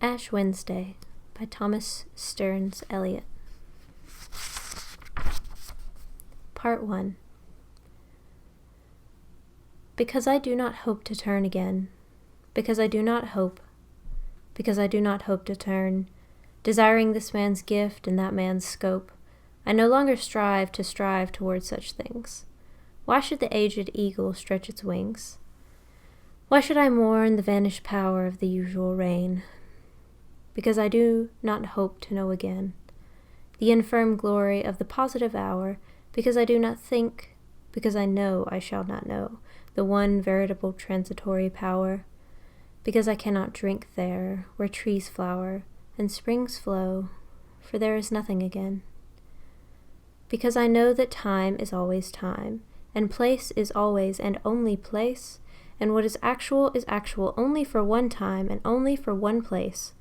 Ash Wednesday by Thomas Stearns Eliot. Part 1. Because I do not hope to turn again, because I do not hope to turn, desiring this man's gift and that man's scope, I no longer strive towards such things. Why should the aged eagle stretch its wings? Why should I mourn the vanished power of the usual rain? Because I do not hope to know again the infirm glory of the positive hour, because I do not think, because I know I shall not know the one veritable transitory power, because I cannot drink there where trees flower and springs flow, for there is nothing again. Because I know that time is always time, and place is always and only place, and what is actual only for one time and only for one place.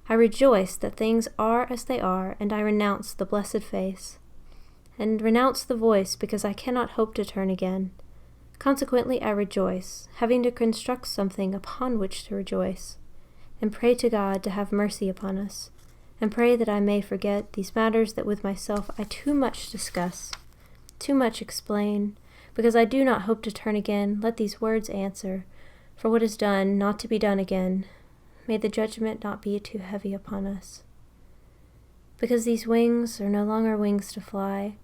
I rejoice that things are as they are, and I renounce the blessed face, and renounce the voice, because I cannot hope to turn again. Consequently I rejoice, having to construct something upon which to rejoice, and pray to God to have mercy upon us, and pray that I may forget these matters that with myself I too much discuss, too much explain. Because I do not hope to turn again, let these words answer, for what is done not to be done again. May the judgment not be too heavy upon us. Because these wings are no longer wings to fly,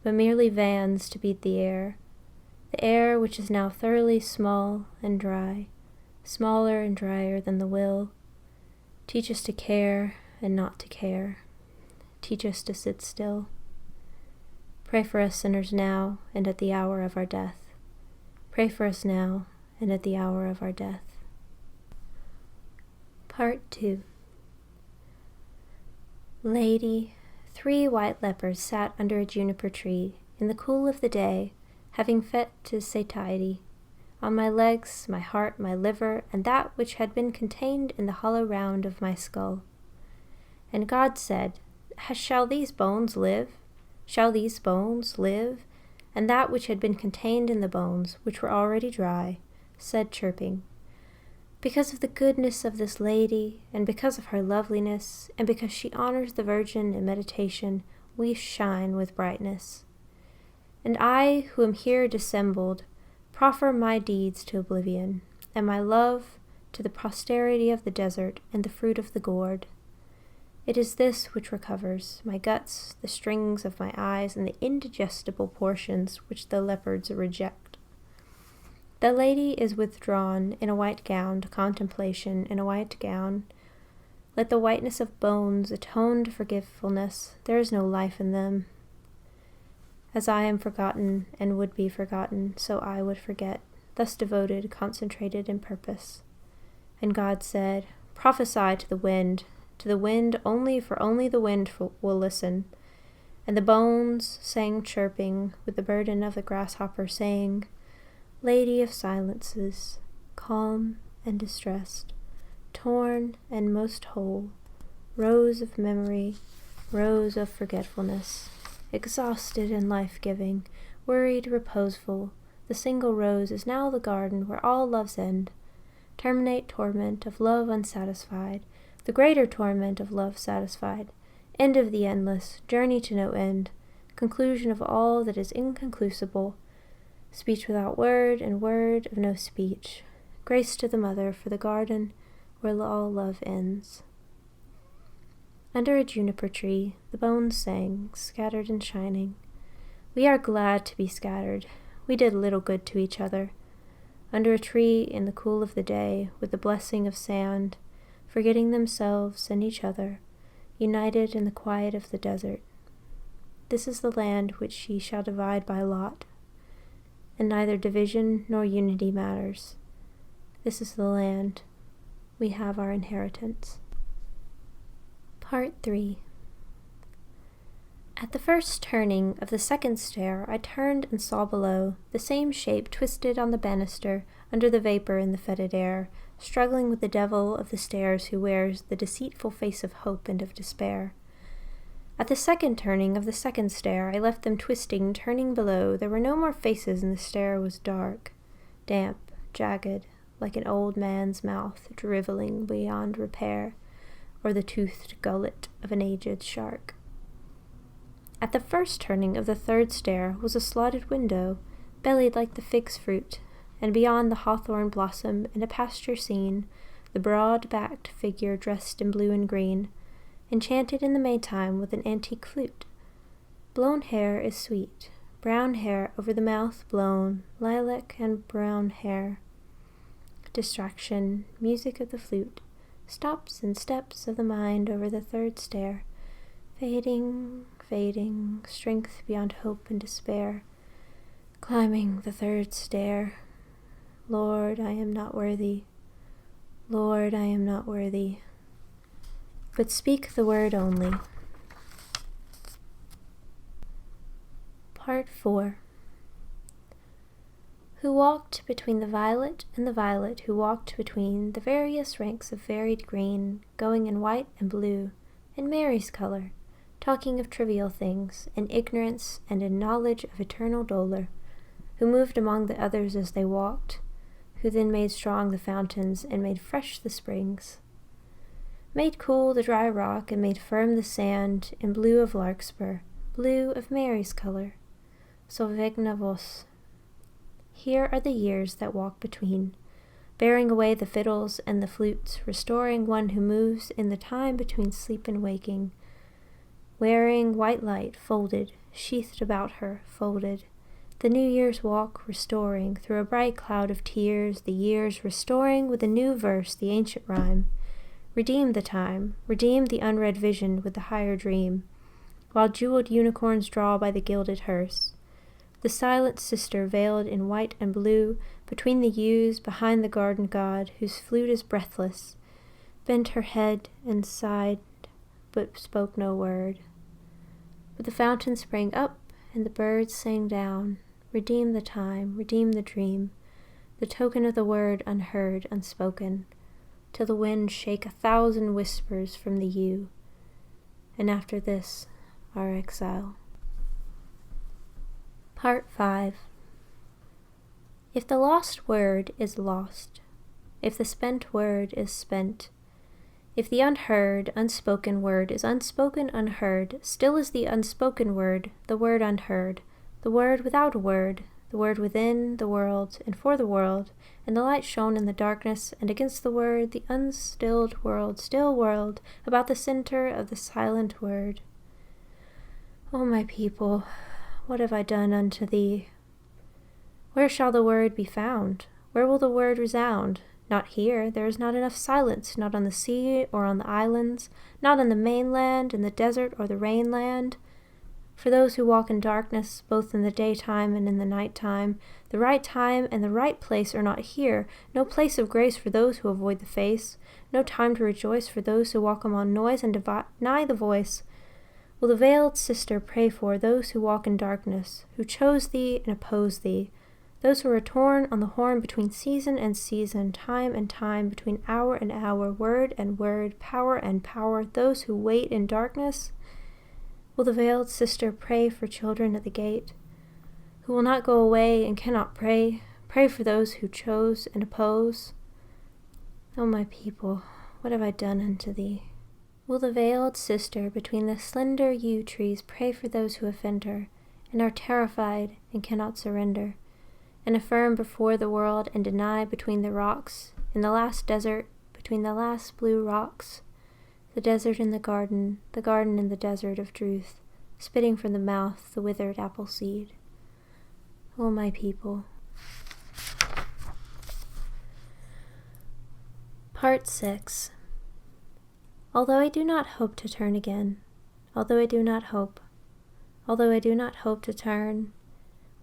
but merely vans to beat the air which is now thoroughly small and dry, smaller and drier than the will. Teach us to care and not to care. Teach us to sit still. Pray for us sinners now and at the hour of our death. Pray for us now and at the hour of our death. Part 2. Lady, 3 white lepers sat under a juniper tree in the cool of the day, having fed to satiety on my legs, my heart, my liver, and that which had been contained in the hollow round of my skull. And God said, Shall these bones live? Shall these bones live? And that which had been contained in the bones, which were already dry, said, chirping, Because of the goodness of this lady, and because of her loveliness, and because she honors the Virgin in meditation, we shine with brightness. And I, who am here dissembled, proffer my deeds to oblivion, and my love to the posterity of the desert and the fruit of the gourd. It is this which recovers my guts, the strings of my eyes, and the indigestible portions which the leopards reject. The lady is withdrawn in a white gown to contemplation in a white gown. Let the whiteness of bones atone to forgetfulness. There is no life in them. As I am forgotten and would be forgotten, so I would forget, thus devoted, concentrated in purpose. And God said, Prophesy to the wind only, for only the wind will listen. And the bones sang chirping with the burden of the grasshopper, saying, Lady of silences, calm and distressed, torn and most whole, rose of memory, rose of forgetfulness, exhausted and life-giving, worried, reposeful, the single rose is now the garden where all loves end. Terminate torment of love unsatisfied, the greater torment of love satisfied, end of the endless, journey to no end, conclusion of all that is inconclusible, speech without word, and word of no speech, grace to the mother for the garden where all love ends. Under a juniper tree, the bones sang, scattered and shining. We are glad to be scattered. We did little good to each other. Under a tree in the cool of the day, with the blessing of sand, forgetting themselves and each other, united in the quiet of the desert. This is the land which ye shall divide by lot, and neither division nor unity matters. This is the land. We have our inheritance. Part 3. At the first turning of the second stair, I turned and saw below the same shape twisted on the banister under the vapor in the fetid air, struggling with the devil of the stairs who wears the deceitful face of hope and of despair. At the second turning of the second stair, I left them twisting, turning below. There were no more faces, and the stair was dark, damp, jagged, like an old man's mouth, drivelling beyond repair. or the toothed gullet of an aged shark. At the first turning of the third stair was a slotted window, bellied like the fig's fruit, and beyond the hawthorn blossom in a pasture scene, the broad-backed figure dressed in blue and green, enchanted in the Maytime with an antique flute. Blown hair is sweet, brown hair over the mouth blown, lilac and brown hair. Distraction, music of the flute, stops and steps of the mind over the third stair, fading, fading, strength beyond hope and despair, climbing the third stair. Lord, I am not worthy. Lord, I am not worthy. But speak the word only. Part 4. Who walked between the violet and the violet, who walked between the various ranks of varied green, going in white and blue, in Mary's color, talking of trivial things, in ignorance and in knowledge of eternal dolor, who moved among the others as they walked, who then made strong the fountains and made fresh the springs, made cool the dry rock and made firm the sand in blue of larkspur, blue of Mary's color. So vegna vos. Here are the years that walk between, bearing away the fiddles and the flutes, restoring one who moves in the time between sleep and waking, wearing white light folded, sheathed about her, folded, the New Year's walk restoring, through a bright cloud of tears, the years restoring with a new verse the ancient rhyme. Redeem the time, redeem the unread vision with the higher dream, while jeweled unicorns draw by the gilded hearse. The silent sister veiled in white and blue, between the yews, behind the garden god, whose flute is breathless, bent her head and sighed, but spoke no word. But the fountain sprang up, and the birds sang down, redeem the time, redeem the dream, the token of the word unheard, unspoken, till the wind shake 1,000 whispers from the yew, and after this, our exile. Part 5. If the lost word is lost, if the spent word is spent, if the unheard, unspoken word is unspoken, unheard, still is the unspoken word, the word unheard, the word without a word, the word within the world and for the world, and the light shone in the darkness, and against the word, the unstilled world, still world, about the center of the silent word. O my people, what have I done unto thee? Where shall the word be found? Where will the word resound? Not here. There is not enough silence, not on the sea or on the islands, not on the mainland, in the desert or the rainland. For those who walk in darkness, both in the daytime and in the nighttime, the right time and the right place are not here. No place of grace for those who avoid the face, no time to rejoice for those who walk among noise and deny the voice. Will the veiled sister pray for those who walk in darkness, who chose thee and oppose thee, those who are torn on the horn between season and season, time and time, between hour and hour, word and word, power and power, those who wait in darkness? Will the veiled sister pray for children at the gate, who will not go away and cannot pray, pray for those who chose and oppose? O my people, what have I done unto thee? Will the veiled sister between the slender yew trees pray for those who offend her, and are terrified and cannot surrender, and affirm before the world and deny between the rocks, in the last desert, between the last blue rocks, the desert in the garden in the desert of truth, spitting from the mouth the withered apple seed? O my people. Part 6. Although I do not hope to turn again, although I do not hope to turn,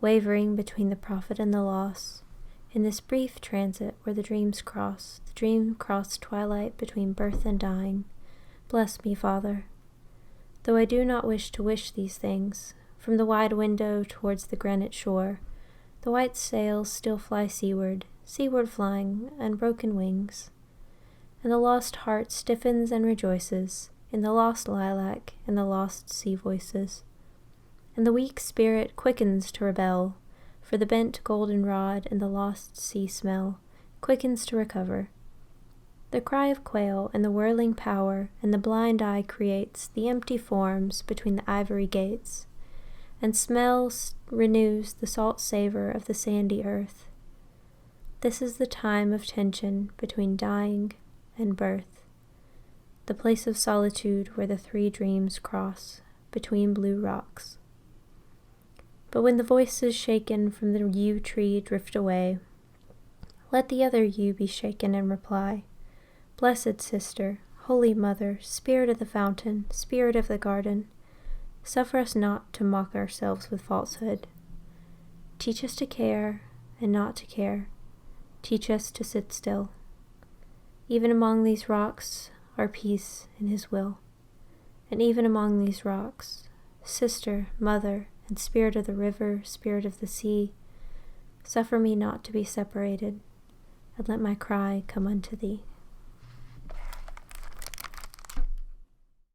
wavering between the profit and the loss, in this brief transit where the dreams cross, the dream-crossed twilight between birth and dying, bless me, Father. Though I do not wish to wish these things, from the wide window towards the granite shore, the white sails still fly seaward, seaward flying, unbroken wings, and the lost heart stiffens and rejoices in the lost lilac and the lost sea voices, and the weak spirit quickens to rebel, for the bent goldenrod and the lost sea smell quickens to recover. The cry of quail and the whirling power and the blind eye creates the empty forms between the ivory gates, and smell renews the salt savor of the sandy earth. This is the time of tension between dying and birth, the place of solitude where the three dreams cross between blue rocks. But when the voices shaken from the yew tree drift away, let the other yew be shaken and reply, Blessed Sister, Holy Mother, Spirit of the fountain, Spirit of the garden, suffer us not to mock ourselves with falsehood. Teach us to care and not to care. Teach us to sit still. Even among these rocks are peace in His will. And even among these rocks, Sister, Mother, and Spirit of the river, Spirit of the sea, suffer me not to be separated, and let my cry come unto Thee.